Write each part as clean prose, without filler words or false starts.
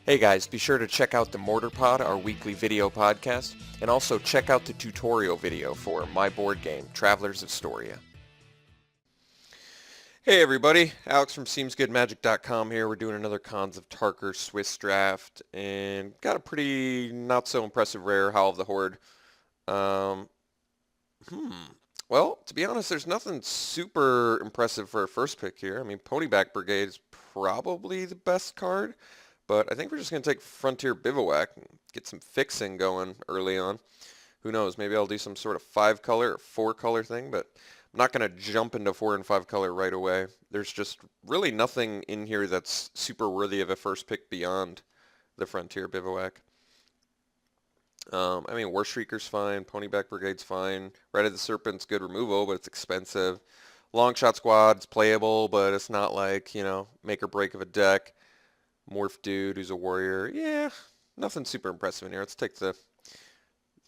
Hey guys, be sure to check out the Mortar Pod, our weekly video podcast, and also check out the tutorial video for my board game, Travelers of Storia. Hey everybody, Alex from SeemsGoodMagic.com here. We're doing another Khans of Tarkir Swiss draft, and got a pretty not so impressive rare, Howl of the Horde. Um, well, to be honest, there's nothing super impressive for a first pick here. I mean, Ponyback Brigade is probably the best card. But I think we're just going to take Frontier Bivouac and get some fixing going early on. Who knows, maybe I'll do some sort of 5-color or 4-color thing, but I'm not going to jump into 4 and 5-color right away. There's just really nothing in here that's super worthy of a first pick beyond the Frontier Bivouac. I mean, War Shrieker's fine, Ponyback Brigade's fine, Red of the Serpent's good removal, but it's expensive. Longshot Squad's playable, but it's not like, make or break of a deck. Morph Dude, who's a warrior. Yeah, nothing super impressive in here. Let's take the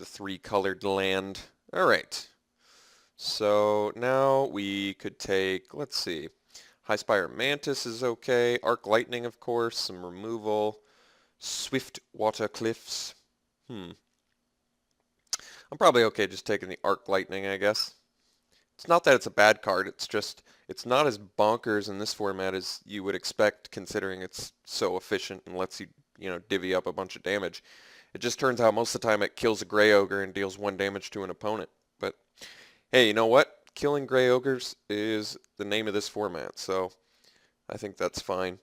3-colored land. All right. So now we could take, let's see, High Spire Mantis is okay. Arc Lightning, of course, some removal. Swift Water Cliffs. I'm probably okay just taking the Arc Lightning, I guess. It's not that it's a bad card, it's just, it's not as bonkers in this format as you would expect considering it's so efficient and lets you, divvy up a bunch of damage. It just turns out most of the time it kills a Grey Ogre and deals 1 damage to an opponent. But hey, you know what? Killing Grey Ogres is the name of this format, so I think that's fine.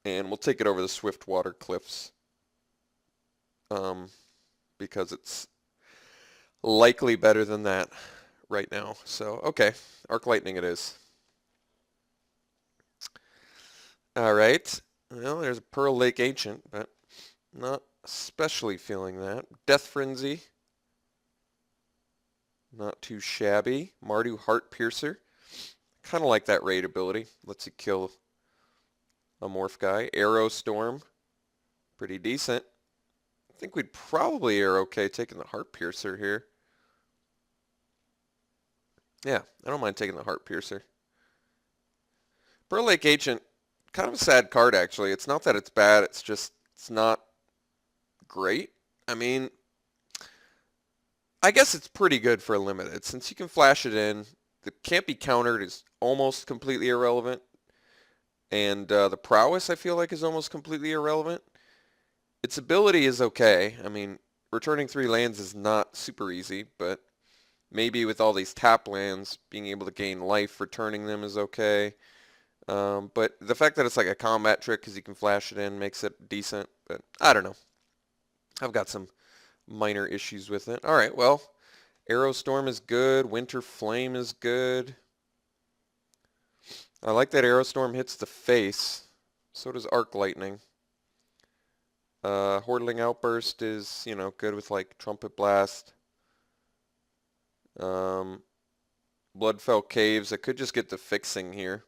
And we'll take it over the Swift Water Cliffs because it's likely better than that right now. So, okay, Arc Lightning it is. All right. Well, there's a Pearl Lake Ancient, but not especially feeling that. Death Frenzy. Not too shabby. Mardu Heart Piercer. Kind of like that raid ability. Lets you kill a morph guy. Arrow Storm. Pretty decent. I think we'd probably are okay taking the Heart Piercer here. Yeah, I don't mind taking the Heart Piercer. Pearl Lake Ancient, kind of a sad card actually. It's not that it's bad, it's just, it's not great. I mean, I guess it's pretty good for a limited. Since you can flash it in, the can't be countered is almost completely irrelevant. And the prowess I feel like is almost completely irrelevant. Its ability is okay. I mean, returning 3 lands is not super easy, but maybe with all these tap lands, being able to gain life, returning them is okay. But the fact that it's like a combat trick because you can flash it in makes it decent. But I don't know. I've got some minor issues with it. All right, well, Arrow Storm is good. Winter Flame is good. I like that Arrow Storm hits the face. So does Arc Lightning. Hordling Outburst is, good with like Trumpet Blast. Bloodfell Caves. I could just get the fixing here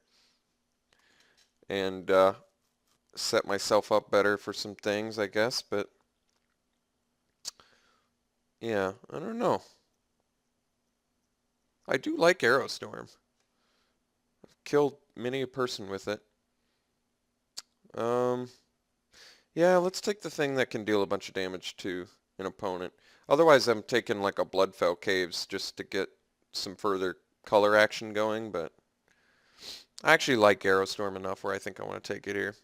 and set myself up better for some things, I guess. But yeah, I don't know. I do like Arrow Storm. I've killed many a person with it. Yeah, let's take the thing that can deal a bunch of damage to an opponent. Otherwise, I'm taking like a Bloodfell Caves just to get some further color action going, but I actually like Arrow Storm enough where I think I want to take it here.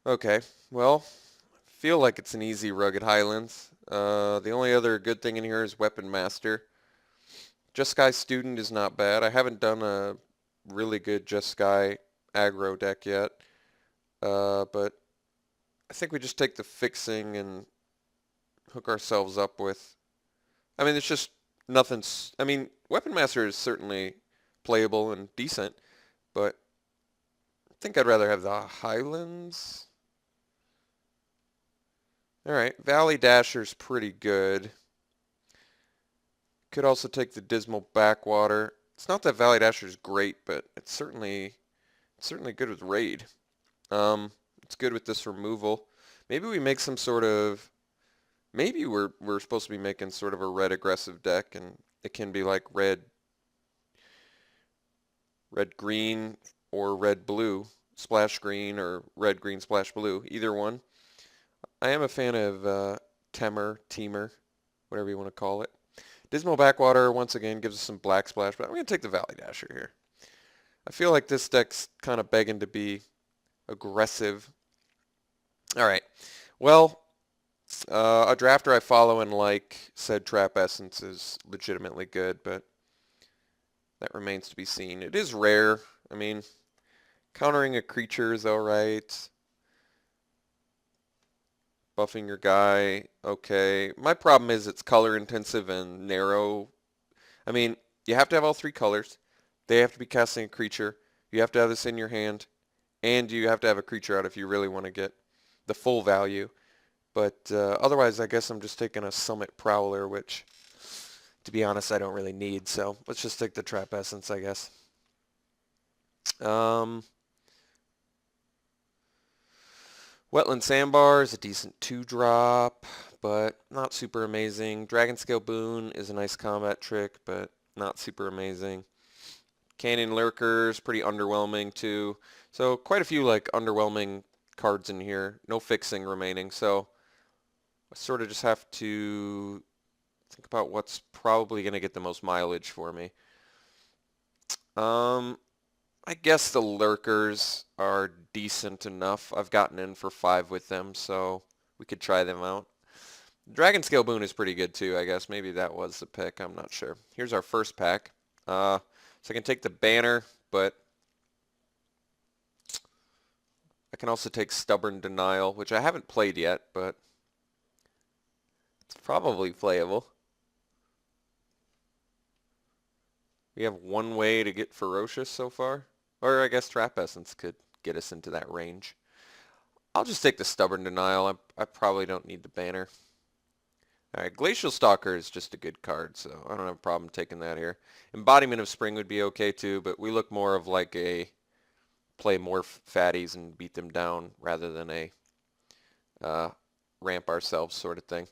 Okay, well, I feel like it's an easy Rugged Highlands. The only other good thing in here is Weapon Master. Just Sky Student is not bad. I haven't done a really good Just Sky aggro deck yet, but I think we just take the fixing and hook ourselves up with, I mean, it's just nothing, I mean, Weapon Master is certainly playable and decent, but I think I'd rather have the Highlands. Alright, Valley Dasher's pretty good. Could also take the Dismal Backwater. It's not that Valley Dasher's great, but it's certainly good with Raid. It's good with this removal. Maybe we make some sort of, maybe we're supposed to be making sort of a red aggressive deck, and it can be like red green or red blue. splash green or red green splash blue, either one. I am a fan of Temer, whatever you want to call it. Dismal Backwater, once again, gives us some black splash, but I'm going to take the Valley Dasher here. I feel like this deck's kind of begging to be aggressive. All right. Well, a drafter I follow and like said Trap Essence is legitimately good, but that remains to be seen. It is rare. I mean, countering a creature is alright. Buffing your guy, okay. My problem is it's color intensive and narrow. I mean, you have to have all three colors. They have to be casting a creature. You have to have this in your hand. And you have to have a creature out if you really want to get the full value. But otherwise, I guess I'm just taking a Summit Prowler, which, to be honest, I don't really need. So let's just take the Trap Essence, I guess. Wetland Sandbar is a decent 2-drop, but not super amazing. Dragon Scale Boon is a nice combat trick, but not super amazing. Canyon Lurker's pretty underwhelming too. So quite a few like underwhelming cards in here. No fixing remaining. So I sort of just have to think about what's probably going to get the most mileage for me. I guess the Lurkers are decent enough. I've gotten in for 5 with them, so we could try them out. Dragon Scale Boon is pretty good too, I guess. Maybe that was the pick. I'm not sure. Here's our first pack. So I can take the Banner, but I can also take Stubborn Denial, which I haven't played yet, but it's probably playable. We have one way to get Ferocious so far. Or I guess Trap Essence could get us into that range. I'll just take the Stubborn Denial. I probably don't need the Banner. Alright, Glacial Stalker is just a good card, so I don't have a problem taking that here. Embodiment of Spring would be okay too, but we look more of like a play more fatties and beat them down rather than a ramp ourselves sort of thing.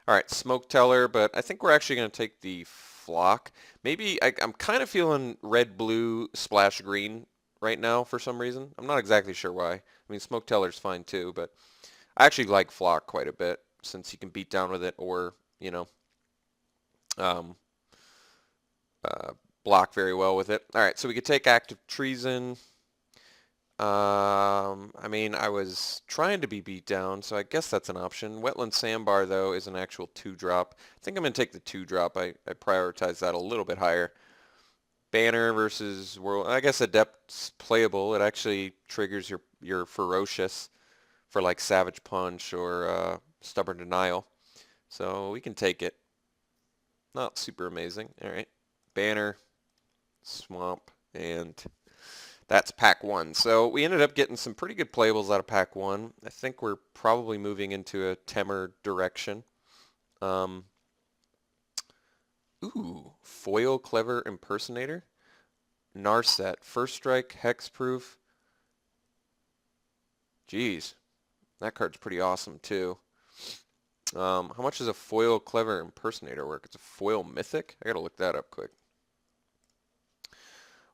Alright, Smoke Teller, but I think we're actually going to take the Flock. Maybe I'm kind of feeling red-blue splash green right now for some reason. I'm not exactly sure why. I mean, Smoke Teller's fine too, but I actually like Flock quite a bit since you can beat down with it or, you know, block very well with it. All right, so we could take Active Treason. I mean, I was trying to be beat down, so I guess that's an option. Wetland Sandbar, though, is an actual 2-drop. I think I'm going to take the 2-drop. I prioritize that a little bit higher. Banner versus World. I guess Adept's playable. It actually triggers your Ferocious for like Savage Punch or Stubborn Denial. So we can take it. Not super amazing. All right. Banner, Swamp, and that's pack 1. So we ended up getting some pretty good playables out of pack 1. I think we're probably moving into a Temer direction. Ooh, Foil Clever Impersonator. Narset. First Strike, Hexproof. Jeez, that card's pretty awesome too. How much does a Foil Clever Impersonator work? It's a foil mythic? I gotta look that up quick.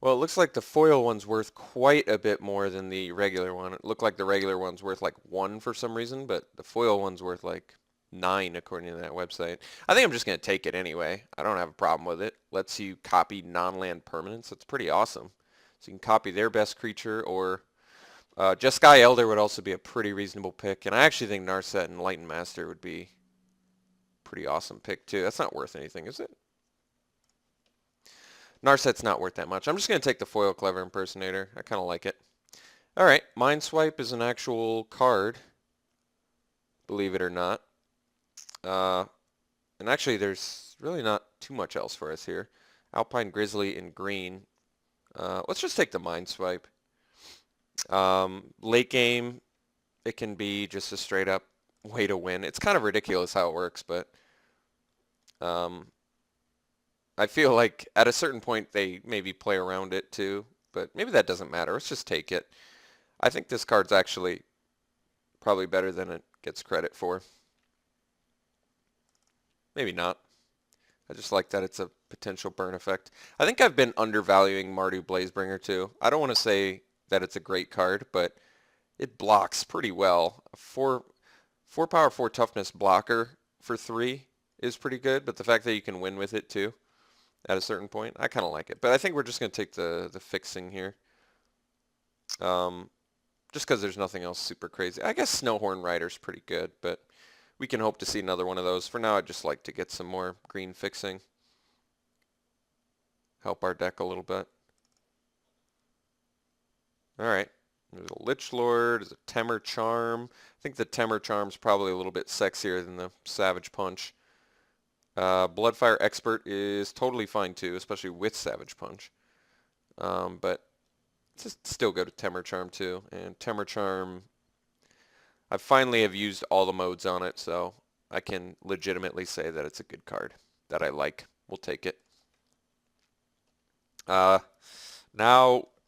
Well, it looks like the foil one's worth quite a bit more than the regular one. It looked like the regular one's worth like 1 for some reason, but the foil one's worth like 9 according to that website. I think I'm just going to take it anyway. I don't have a problem with it. Lets you copy non-land permanents. That's pretty awesome. So you can copy their best creature, or Jeskai Elder would also be a pretty reasonable pick. And I actually think Narset and Enlightened Master would be a pretty awesome pick too. That's not worth anything, is it? Narset's not worth that much. I'm just going to take the Foil Clever Impersonator. I kind of like it. All right, Mind Swipe is an actual card, believe it or not. And actually, there's really not too much else for us here. Alpine Grizzly in green. Let's just take the Mind Swipe. Late game, it can be just a straight up way to win. It's kind of ridiculous how it works, but I feel like at a certain point they maybe play around it too, but maybe that doesn't matter. Let's just take it. I think this card's actually probably better than it gets credit for. Maybe not. I just like that it's a potential burn effect. I think I've been undervaluing Mardu Blazebringer too. I don't want to say that it's a great card, but it blocks pretty well. Four power, 4 toughness blocker for 3 is pretty good, but the fact that you can win with it too at a certain point, I kind of like it. But I think we're just going to take the fixing here. Just because there's nothing else super crazy. I guess Snowhorn Rider's pretty good, but we can hope to see another one of those. For now, I'd just like to get some more green fixing. Help our deck a little bit. Alright. There's a Lich Lord, there's a Temur Charm. I think the Temur Charm's probably a little bit sexier than the Savage Punch. Bloodfire Expert is totally fine too, especially with Savage Punch. But just still go to Temur Charm too. And Temur Charm, I finally have used all the modes on it, so I can legitimately say that it's a good card that I like. We'll take it. Now,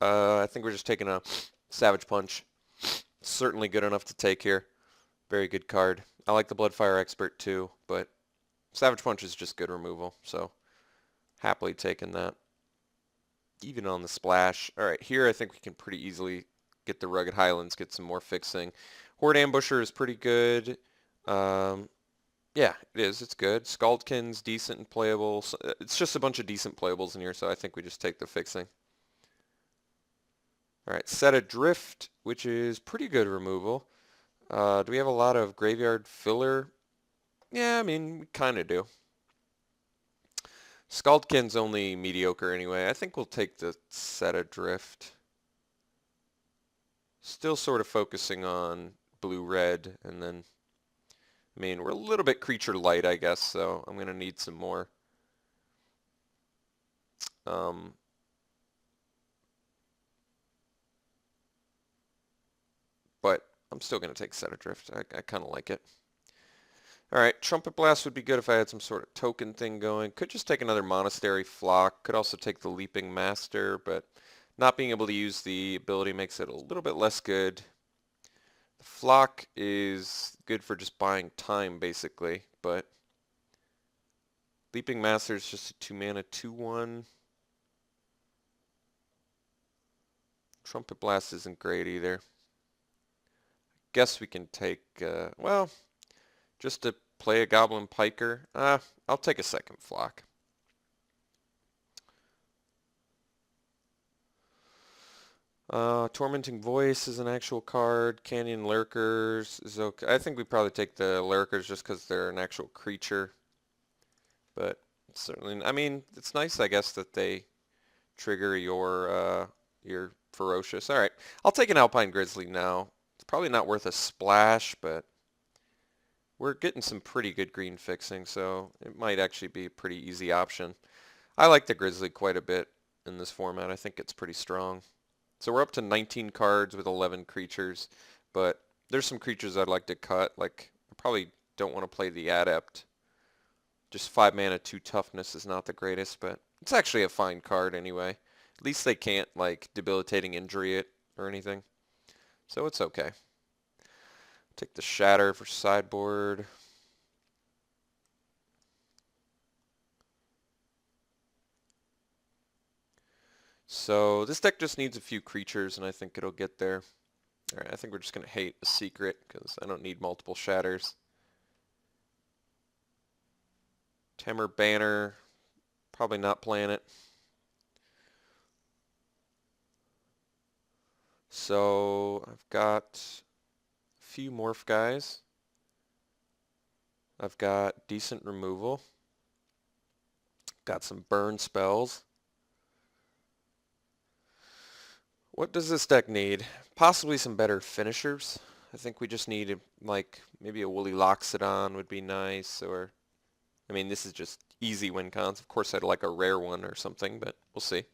I think we're just taking a Savage Punch. Certainly good enough to take here. Very good card. I like the Bloodfire Expert too, but Savage Punch is just good removal, so happily taking that. Even on the splash. Alright, here I think we can pretty easily get the Rugged Highlands, get some more fixing. Horde Ambusher is pretty good. Yeah, it is. It's good. Scaldkin's decent and playable. So it's just a bunch of decent playables in here, so I think we just take the fixing. Alright, Set Adrift, which is pretty good removal. Do we have a lot of graveyard filler? Yeah, I mean, we kind of do. Scaldkin's only mediocre anyway. I think we'll take the Set Adrift. Still sort of focusing on blue-red, and then, I mean, we're a little bit creature light, I guess, so I'm going to need some more. But I'm still going to take Set Adrift. I kind of like it. Alright, Trumpet Blast would be good if I had some sort of token thing going. Could just take another Monastery Flock. Could also take the Leaping Master, but not being able to use the ability makes it a little bit less good. The Flock is good for just buying time, basically, but Leaping Master is just a 2-mana 2/1. Trumpet Blast isn't great either. Guess we can take, well, just to play a Goblin Piker. I'll take a second Flock. Tormenting Voice is an actual card. Canyon Lurkers is okay. I think we probably take the Lurkers just because they're an actual creature. But certainly, I mean, it's nice, I guess, that they trigger your Ferocious. Alright, I'll take an Alpine Grizzly now. It's probably not worth a splash, but we're getting some pretty good green fixing, so it might actually be a pretty easy option. I like the Grizzly quite a bit in this format. I think it's pretty strong. So we're up to 19 cards with 11 creatures, but there's some creatures I'd like to cut. Like, I probably don't want to play the Adept. Just 5 mana, 2 toughness is not the greatest, but it's actually a fine card anyway. At least they can't, like, debilitating injury it or anything. So it's okay. Take the Shatter for sideboard. So this deck just needs a few creatures, and I think it'll get there. Alright, I think we're just going to hate a secret, because I don't need multiple Shatters. Temur Banner, probably not playing it. So I've got a few Morph guys. I've got decent removal. Got some burn spells. What does this deck need? Possibly some better finishers. I think we just need, like, maybe a Woolly Loxodon would be nice, or, I mean, this is just easy win cons. Of course, I'd like a rare one or something, but we'll see.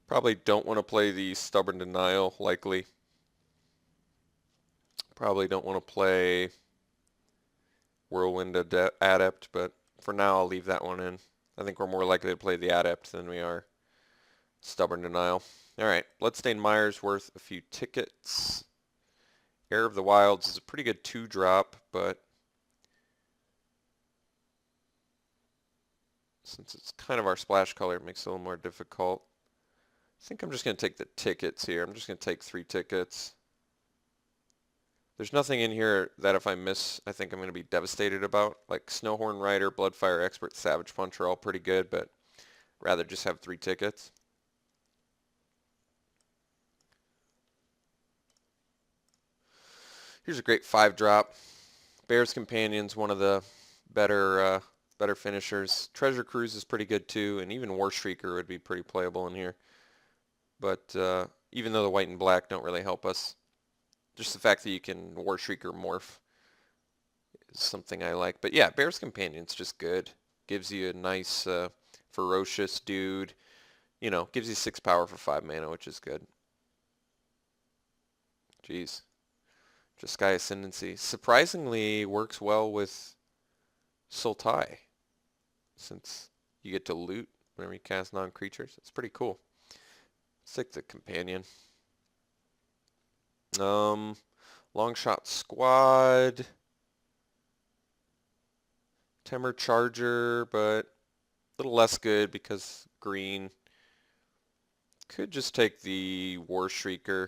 Probably don't want to play the Stubborn Denial, likely. Probably don't want to play Whirlwind Adept, but for now I'll leave that one in. I think we're more likely to play the Adept than we are Stubborn Denial. Alright, Bloodstained Mire's worth a few tickets. Heir of the Wilds is a pretty good 2-drop, but Since it's kind of our splash color, it makes it a little more difficult. I think I'm just going to take the tickets here. I'm just going to take 3 tickets. There's nothing in here that if I miss, I think I'm going to be devastated about. Like Snowhorn Rider, Bloodfire Expert, Savage Punch are all pretty good, but rather just have 3 tickets. Here's a great 5-drop. Bear's Companion's one of the better finishers. Treasure Cruise is pretty good too, and even War Shrieker would be pretty playable in here. But even though the white and black don't really help us, just the fact that you can War Shrieker morph is something I like. But yeah, Bear's Companion's just good. Gives you a nice ferocious dude. You know, gives you 6 power for 5 mana, which is good. Jeez. Jeskai Ascendancy. Surprisingly works well with Sultai, since you get to loot whenever you cast non-creatures. It's pretty cool. Let's take the Companion. Long Shot Squad. Temur Charger, but a little less good because green. Could just take the War Shrieker.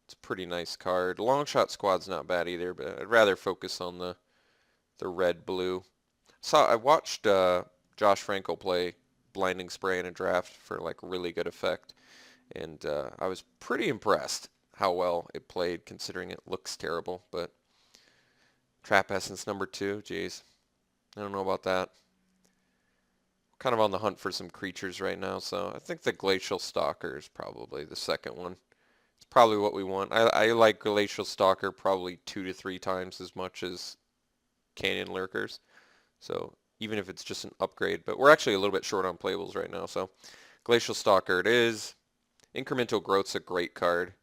It's a pretty nice card. Long Shot Squad's not bad either, but I'd rather focus on the red-blue. I watched Josh Franco play Blinding Spray in a draft for like really good effect, and I was pretty impressed how well it played considering it looks terrible. But Trap Essence number 2, geez, I don't know about that. Kind of on the hunt for some creatures right now, so I think the Glacial Stalker is probably the second one. It's probably what we want. I like Glacial Stalker probably 2 to 3 times as much as Canyon Lurkers. So even if it's just an upgrade, but we're actually a little bit short on playables right now. So Glacial Stalker it is. Incremental Growth's a great card.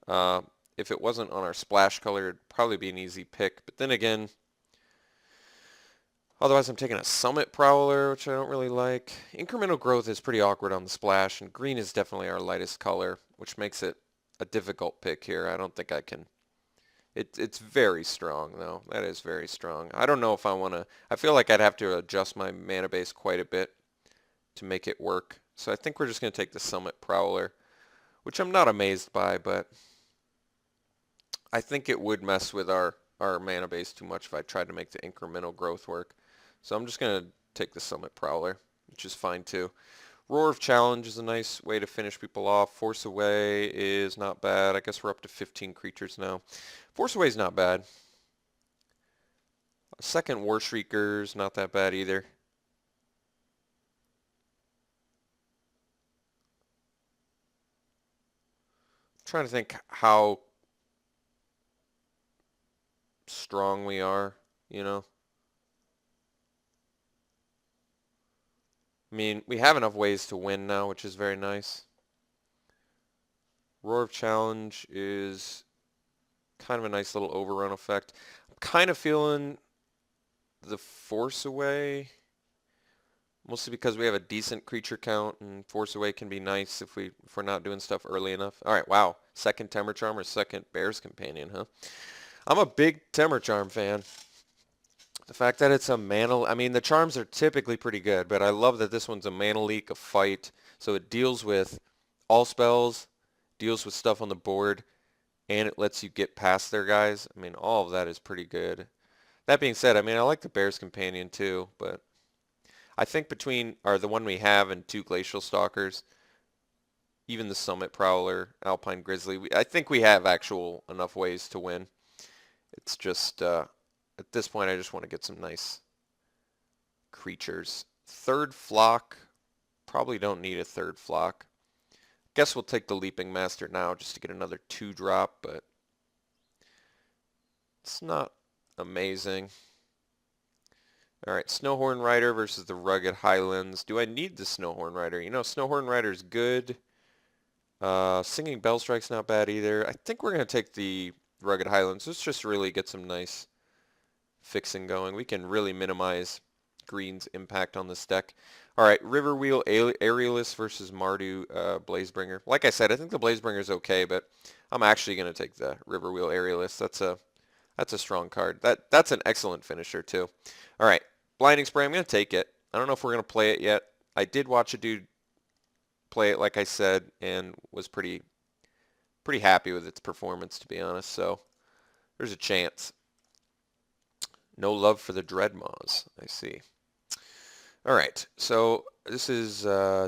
If it wasn't on our splash color, it'd probably be an easy pick. But then again, otherwise I'm taking a Summit Prowler, which I don't really like. Incremental Growth is pretty awkward on the splash, and green is definitely our lightest color, which makes it a difficult pick here. I don't think I can. It's very strong, though. That is very strong. I don't know if I want to. I feel like I'd have to adjust my mana base quite a bit to make it work. So I think we're just going to take the Summit Prowler, which I'm not amazed by, but I think it would mess with our mana base too much if I tried to make the incremental growth work. So I'm just going to take the Summit Prowler, which is fine too. Roar of Challenge is a nice way to finish people off. Force Away is not bad. I guess we're up to 15 creatures now. Force Away is not bad. Second War Shrieker's not that bad either. I'm trying to think how strong we are, you know. I mean, we have enough ways to win now, which is very nice. Roar of Challenge is kind of a nice little overrun effect. I'm kind of feeling the Force Away, mostly because we have a decent creature count, and Force Away can be nice if we're not doing stuff early enough. All right, wow. Second Temur Charm or second Bear's Companion, huh? I'm a big Temur Charm fan. The fact that it's a mana, I mean, the charms are typically pretty good, but I love that this one's a mana leak, a fight, so it deals with all spells, deals with stuff on the board, and it lets you get past their guys. I mean, all of that is pretty good. That being said, I mean, I like the Bear's Companion too, but I think between the one we have and 2 Glacial Stalkers, even the Summit Prowler, Alpine Grizzly, I think we have actual enough ways to win. It's just at this point, I just want to get some nice creatures. Third Flock. Probably don't need a third Flock. Guess we'll take the Leaping Master now just to get another 2-drop, but it's not amazing. Alright, Snowhorn Rider versus the Rugged Highlands. Do I need the Snowhorn Rider? You know, Snowhorn Rider's good. Singing Bell Strike's not bad either. I think we're going to take the Rugged Highlands. Let's just really get some nice fixing going. We can really minimize green's impact on this deck. Alright, Riverwheel Aerialist versus Mardu Blazebringer. Like I said, I think the Blazebringer is okay, but I'm actually going to take the Riverwheel Aerialist. That's a strong card. That's an excellent finisher too. Alright, Blinding Spray, I'm going to take it. I don't know if we're going to play it yet. I did watch a dude play it, like I said, and was pretty happy with its performance, to be honest. So there's a chance. No love for the Dreadmaws, I see. All right, so this is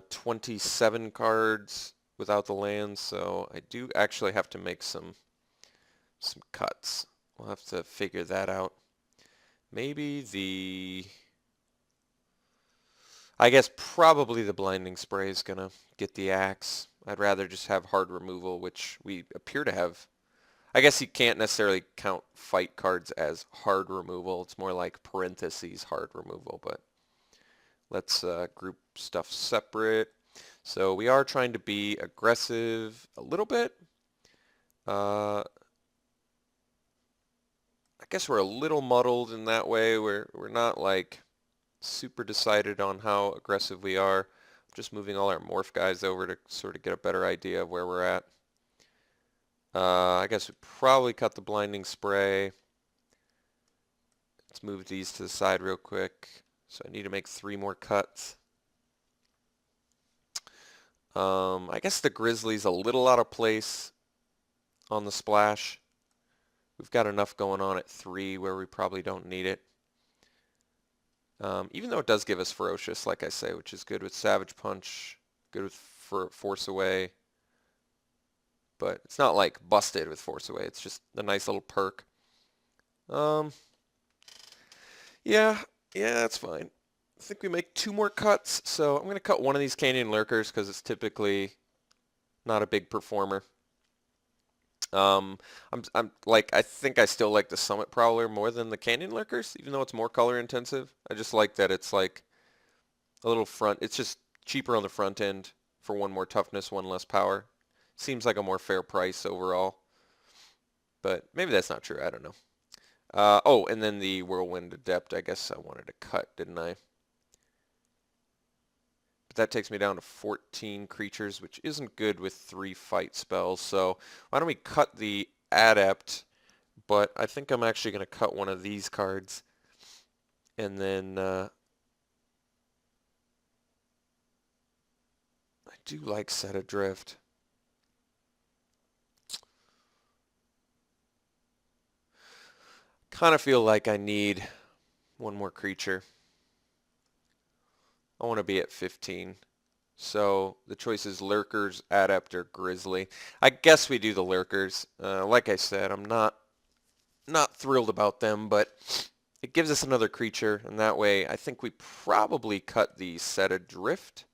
27 cards without the lands, so I do actually have to make some cuts. We'll have to figure that out. Maybe I guess probably the Blinding Spray is going to get the axe. I'd rather just have hard removal, which we appear to have. I guess you can't necessarily count fight cards as hard removal. It's more like parentheses hard removal, but let's group stuff separate. So we are trying to be aggressive a little bit. I guess we're a little muddled in that way. We're not like super decided on how aggressive we are. Just moving all our morph guys over to sort of get a better idea of where we're at. I guess we probably cut the Blinding Spray. Let's move these to the side real quick. So I need to make 3 more cuts. I guess the Grizzly's a little out of place on the splash. We've got enough going on at 3 where we probably don't need it. Even though it does give us Ferocious, like I say, which is good with Savage Punch, good with Force Away. But it's not like busted with Force Away. It's just a nice little perk. Yeah, that's fine. I think we make 2 more cuts. So I'm going to cut one of these Canyon Lurkers because it's typically not a big performer. I'm like, I think I still like the Summit Prowler more than the Canyon Lurkers, even though it's more color intensive. I just like that it's like a little front. It's just cheaper on the front end for 1 more toughness, 1 less power. Seems like a more fair price overall. But maybe that's not true. I don't know. Oh, and then the Whirlwind Adept, I guess I wanted to cut, didn't I? But that takes me down to 14 creatures, which isn't good with 3 fight spells. So why don't we cut the Adept, but I think I'm actually going to cut one of these cards. And then I do like Set Adrift. Kind of feel like I need 1 more creature. I want to be at 15. So the choice is Lurkers, Adept, or Grizzly. I guess we do the Lurkers. Like I said, I'm not thrilled about them, but it gives us another creature, and that way I think we probably cut the Set Adrift.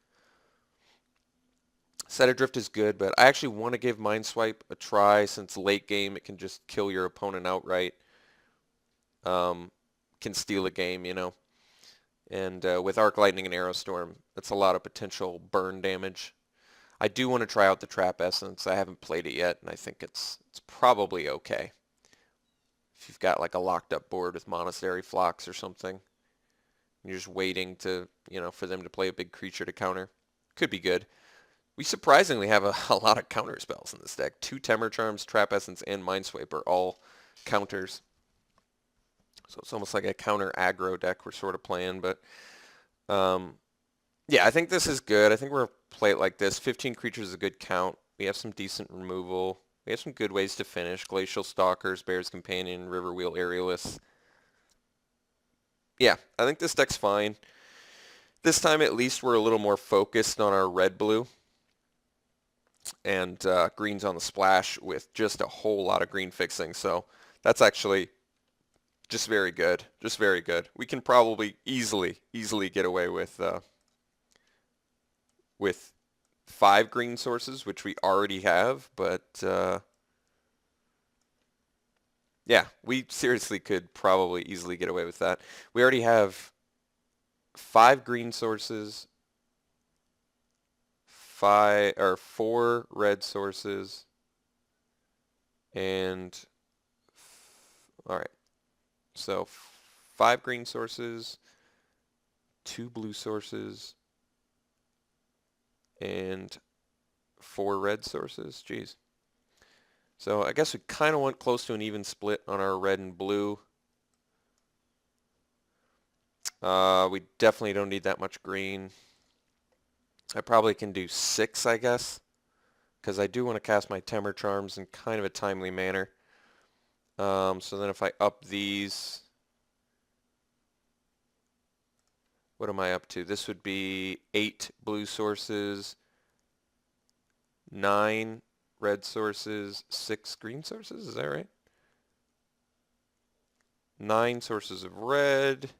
Set Adrift is good, but I actually want to give Mindswipe a try since late game it can just kill your opponent outright. Can steal a game, you know. And with Arc Lightning and Arrow Storm, that's a lot of potential burn damage. I do want to try out the Trap Essence. I haven't played it yet, and I think it's probably okay. If you've got like a locked up board with Monastery Flocks or something, and you're just waiting to, you know, for them to play a big creature to counter, could be good. We surprisingly have a lot of counter spells in this deck. 2 Temur Charms, Trap Essence, and Mindswipe are all counters. So it's almost like a counter aggro deck we're sort of playing, but yeah, I think this is good. I think we're going to play it like this. 15 creatures is a good count. We have some decent removal. We have some good ways to finish. Glacial Stalkers, Bear's Companion, Riverwheel Aerialists. Yeah, I think this deck's fine. This time at least we're a little more focused on our red-blue. And green's on the splash with just a whole lot of green fixing. So that's actually just very good. Just very good. We can probably easily get away with 5 green sources, which we already have, but yeah, we seriously could probably easily get away with that. We already have 5 green sources, 4 red sources, and all right. So 5 green sources, 2 blue sources, and 4 red sources. Jeez. So I guess we kind of went close to an even split on our red and blue. We definitely don't need that much green. I probably can do 6, I guess, because I do want to cast my Temur Charms in kind of a timely manner. So then if I up these, what am I up to? This would be 8 blue sources, 9 red sources, 6 green sources, is that right? 9 sources of red,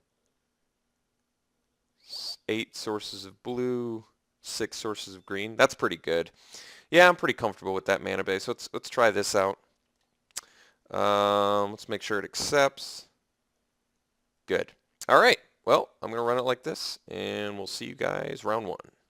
8 sources of blue, 6 sources of green. That's pretty good. Yeah, I'm pretty comfortable with that mana base. Let's try this out. Let's make sure it accepts. Good. All right. Well, I'm going to run it like this, and we'll see you guys round 1.